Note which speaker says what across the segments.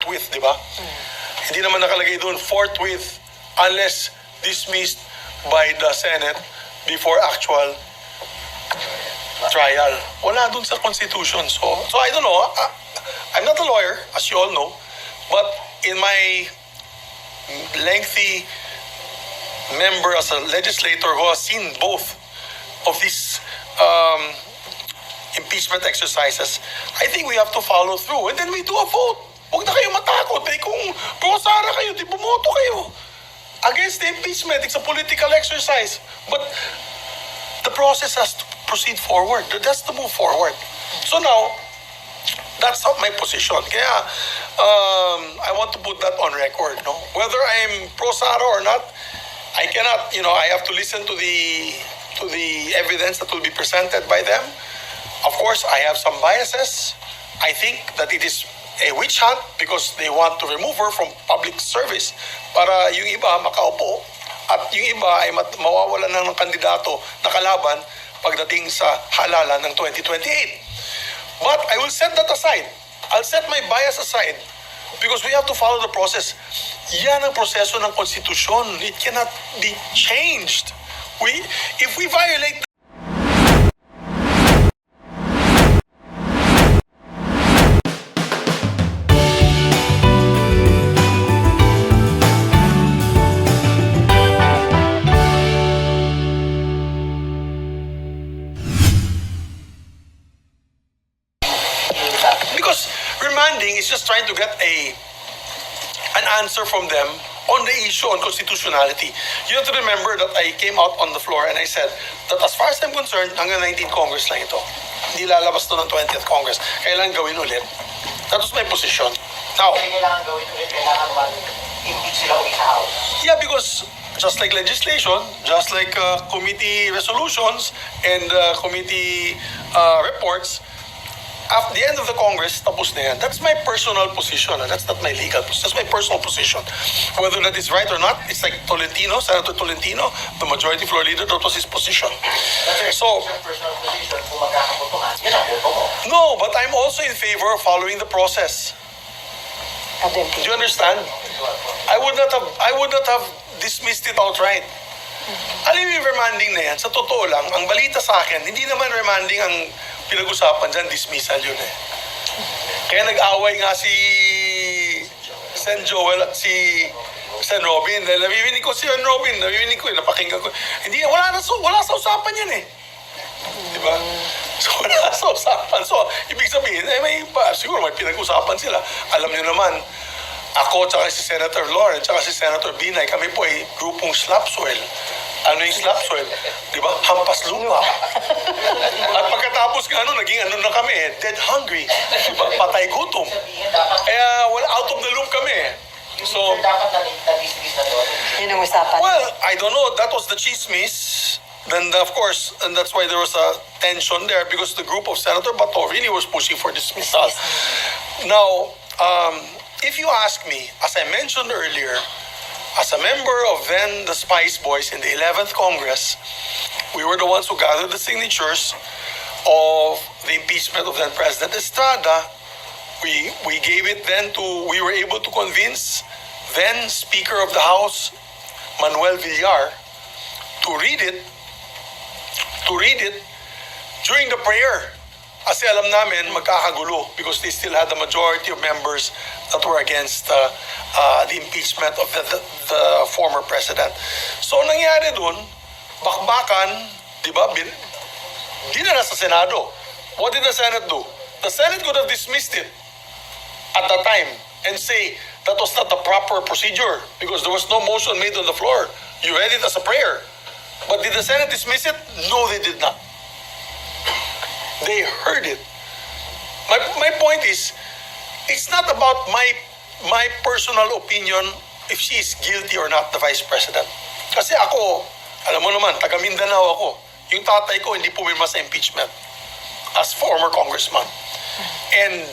Speaker 1: forthwith, di ba? Hindi naman nakalagay doon forthwith unless dismissed by the Senate before actual trial. Wala doon sa Constitution. So I don't know. I'm not a lawyer, as you all know, but in my lengthy member as a legislator who has seen both of these impeachment exercises, I think we have to follow through. And then we do a vote. Huwag na kayo matakot. Kung pro-Sara kayo, di bumoto kayo. Against the impeachment, it's a political exercise. But the process has to proceed forward. That's to move forward. So now, that's not my position. Kaya, I want to put that on record. No? Whether I'm pro-Sara or not, I cannot, I have to listen to the evidence that will be presented by them. Of course, I have some biases. I think that it is a witch hunt because they want to remove her from public service para yung iba makaupo at yung iba ay mawawalan ng kandidato na kalaban pagdating sa halalan ng 2028. But I will set that aside. I'll set my bias aside because we have to follow the process. Yan ang proseso ng konstitusyon. It cannot be changed. If we violate remanding is just trying to get an answer from them on the issue on constitutionality. You have to remember that I came out on the floor and I said that as far as I'm concerned, hanggang 19th Congress lang ito. Hindi lalabas to ng 20th Congress. Kailangan gawin ulit. That was my position. Now,
Speaker 2: kailangan gawin ulit, kailangan mag-impeach sila ulit sa House.
Speaker 1: Yeah, because just like legislation, just like committee resolutions and committee reports, at the end of the Congress, tapos na yan. That's my personal position. That's not my legal position. That's my personal position. Whether that is right or not, it's like Tolentino, Senator Tolentino, the majority floor leader, that was his position. So,
Speaker 2: personal position, kung magkakabotohan, yun ang boto mo.
Speaker 1: no, but I'm also in favor of following the process. Do you understand? I would not have dismissed it outright. Alam mo yung remanding na yan, sa totoo lang, ang balita sa akin, hindi naman remanding ang pinag-usapan dyan, dismissal yun eh. Kaya nag-away nga si Sen Joel at si Sen Robin. Nabibinig ko si Sen Robin, napakinggan ko. Hindi, wala sa usapan yan eh. Diba? So wala sa usapan. So, ibig sabihin, siguro may pinag-usapan sila. Alam niyo naman, ako, tsaka si Senator Lawrence, tsaka si Senator Binay, kami po ay grupong slap soil. Ano yung slap soil? Di ba? Hampas lupa. At pagkatapos naging na kami, dead hungry. Di ba? Patay gutom. Kaya, out of the loop kami. So,
Speaker 2: dapat na-dismiss na doon.
Speaker 3: Yun ang usapan.
Speaker 1: well, I don't know. That was the chismis. Then, of course, and that's why there was a tension there because the group of Senator Bato really was pushing for dismissal. Now, if you ask me, as I mentioned earlier, as a member of then the Spice Boys in the 11th Congress, we were the ones who gathered the signatures of the impeachment of then President Estrada. We were able to convince then Speaker of the House, Manuel Villar, to read it during the prayer. Kasi alam namin magkakagulo because they still had the majority of members that were against the impeachment of the former president. So nangyari dun, bakbakan, di ba, dinala sa Senado. What did the Senate do? The Senate could have dismissed it at that time and say that was not the proper procedure because there was no motion made on the floor. You read it as a prayer. But did the Senate dismiss it? No, they did not. They heard it. My point is, it's not about my personal opinion if she is guilty or not, the Vice President. Kasi ako, alam mo naman, taga Mindanao ako. Yung tatay ko hindi pumirma sa impeachment as former congressman. And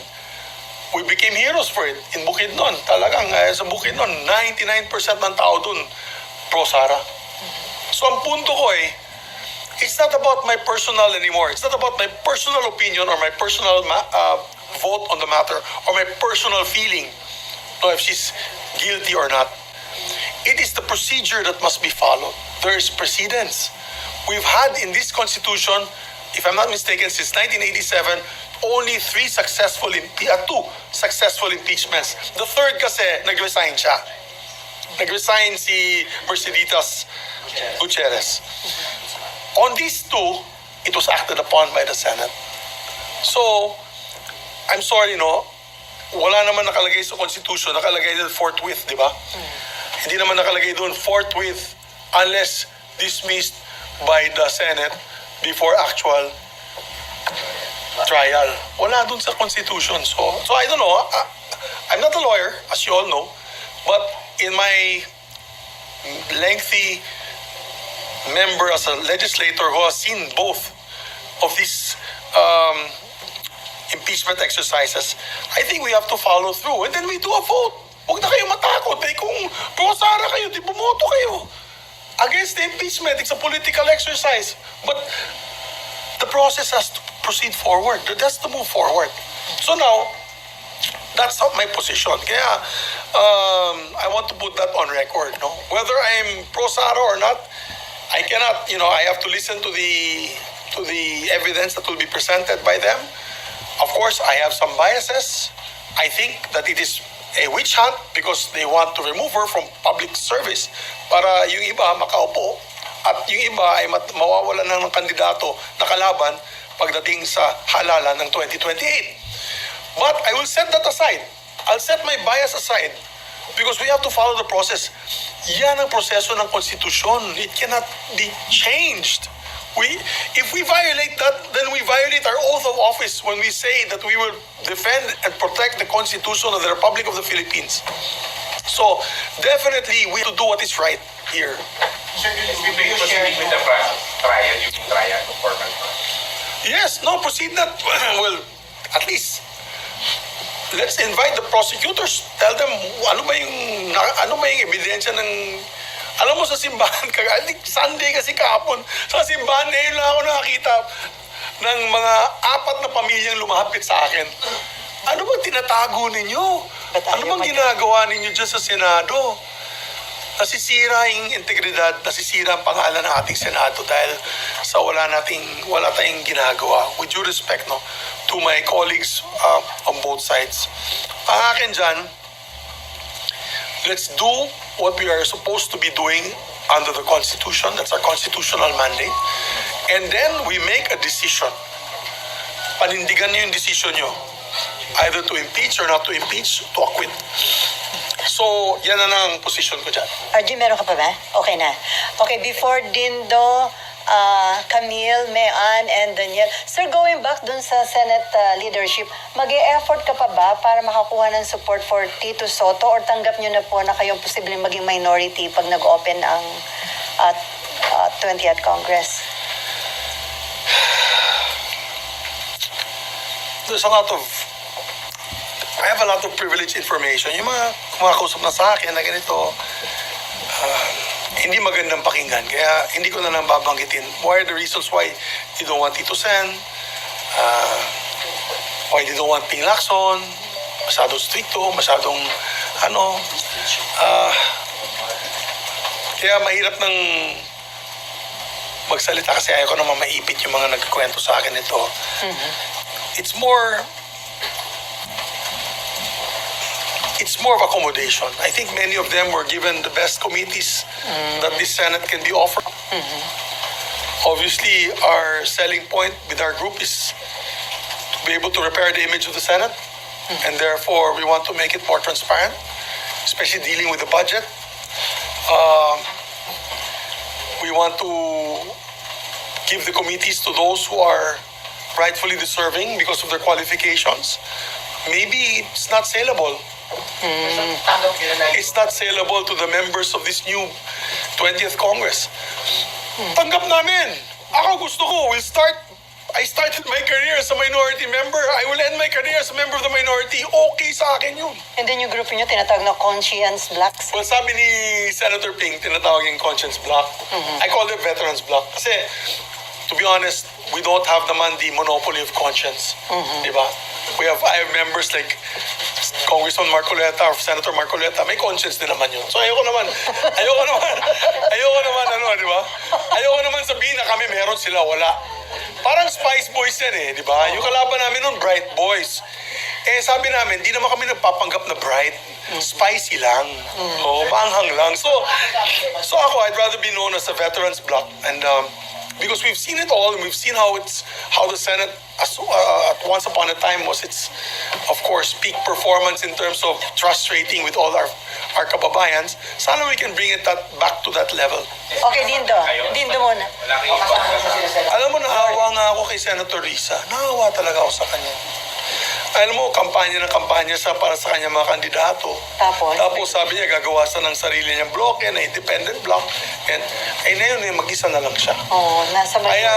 Speaker 1: we became heroes for it in Bukidnon. Talagang sa Bukidnon, 99% ng tao dun pro-Sara. So ang punto ko it's not about my personal anymore. It's not about my personal opinion or my personal vote on the matter or my personal feeling. know if she's guilty or not. It is the procedure that must be followed. There is precedence. We've had in this constitution, if I'm not mistaken, since 1987, only two successful impeachments. The third kasi, nag-resign siya. Nag-resign si Merceditas Gutierrez. On these two, it was acted upon by the Senate. So, I'm sorry, no? Wala naman nakalagay sa Constitution, nakalagay din forthwith, di ba? Hindi naman nakalagay doon forthwith unless dismissed by the Senate before actual trial. Wala doon sa Constitution. So I don't know. I'm not a lawyer, as you all know, but in my lengthy member as a legislator who has seen both of these impeachment exercises, I think we have to follow through and then we do a vote. Huwag na kayo matakot. Kung pro-Sara kayo, di bumoto kayo. Against the impeachment, it's a political exercise. But the process has to proceed forward. It has to move forward. So now, that's not my position. Kaya, I want to put that on record. No? Whether I'm pro-Sara or not, I cannot, I have to listen to the evidence that will be presented by them. Of course, I have some biases. I think that it is a witch hunt because they want to remove her from public service para yung iba makaupo at yung iba ay mawawalan ng kandidato na kalaban pagdating sa halalan ng 2028. But I will set that aside. I'll set my bias aside because we have to follow the process. Yan ang proseso ng konstitusyon. It cannot be changed. If we violate that, then we violate our oath of office when we say that we will defend and protect the Constitution of the Republic of the Philippines. So, definitely, we have to do what is right here.
Speaker 2: Sir, will you share with the trial, yung trial, formal trial?
Speaker 1: Yes, no, proceed not. Well, at least, let's invite the prosecutors. Tell them, ano ba yung ebidensya ng... Alam mo sa simbahan, I think Sunday kasi kahapon, sa simbahan ngayon lang ako nakakita ng mga 4 na pamilyang lumapit sa akin. Ano bang tinatago ninyo? Ano bang ginagawa ninyo dyan sa Senado? Nasisira yung integridad, nasisira ang pangalan ng ating Senado dahil sa wala tayong ginagawa. With due respect, no, to my colleagues on both sides. Ang akin dyan, let's do what we are supposed to be doing under the Constitution. That's our constitutional mandate. And then we make a decision. Panindigan niyo yung decision nyo. Either to impeach or not to impeach, to acquit. So, yan na ang position ko dyan.
Speaker 3: RG, meron ka pa ba? Okay na. Okay, before Dindo, Camille, Mean, and Daniel. Sir, going back dun sa Senate leadership, mag-e-effort ka pa ba para makakuha ng support for Tito Soto or tanggap nyo na po na kayong posibleng maging minority pag nag-open ang 20th Congress?
Speaker 1: I have a lot of privileged information. Yung mga kumakausap na sa akin na ganito, hindi magandang pakinggan. Kaya hindi ko na lang babanggitin. What are the reasons why they don't want Tito Sen? Why they don't want Ping Lacson? Masyadong stricto, masyadong kaya mahirap ng magsalita kasi ayaw ko naman maipit yung mga nagkukwento sa akin ito. It's more of accommodation. I think many of them were given the best committees that this Senate can be offered. Obviously, our selling point with our group is to be able to repair the image of the Senate. And therefore, we want to make it more transparent, especially dealing with the budget. We want to give the committees to those who are rightfully deserving because of their qualifications. Maybe it's not saleable. It's not saleable to the members of this new 20th Congress. Tanggap namin. Ako gusto ko, I started my career as a minority member. I will end my career as a member of the minority. Okay sa akin yun.
Speaker 3: And then yung grupo nyo tinatawag na conscience blacks?
Speaker 1: Well, sabi ni Senator Ping, tinatawag yung conscience block. I call it veterans block. Kasi, to be honest, we don't have naman the monopoly of conscience. Diba? I have members like Congressman Marcoleta or Senator Marcoleta, may conscience din naman yun. So ayoko naman, di ba? Ayoko naman sabihin na kami meron sila, wala. Parang Spice Boys yan eh, di ba? Yung kalaban namin nun, Bright Boys. Eh sabi namin, di naman kami nagpapanggap na bright. Spicy lang. Oh, maanghang lang. So ako, I'd rather be known as a veterans bloc. And because we've seen it all, and we've seen how the Senate at once upon a time was its, of course, peak performance in terms of trust rating with all our kababayans. Sana we can bring it back to that level.
Speaker 3: Okay, Dindo. Dindo muna.
Speaker 2: Wala kang iba.
Speaker 1: Alam mo, naawa nga ako kay Senator Risa. Naawa talaga ako sa kanya. Alam mo, kampanya para sa kanya mga kandidato.
Speaker 3: Tapos
Speaker 1: sabi niya, gagawa siya ng sarili niyang bloke, na independent block. And na yun, mag-isa na lang siya.
Speaker 3: oh, nasa
Speaker 1: Kaya,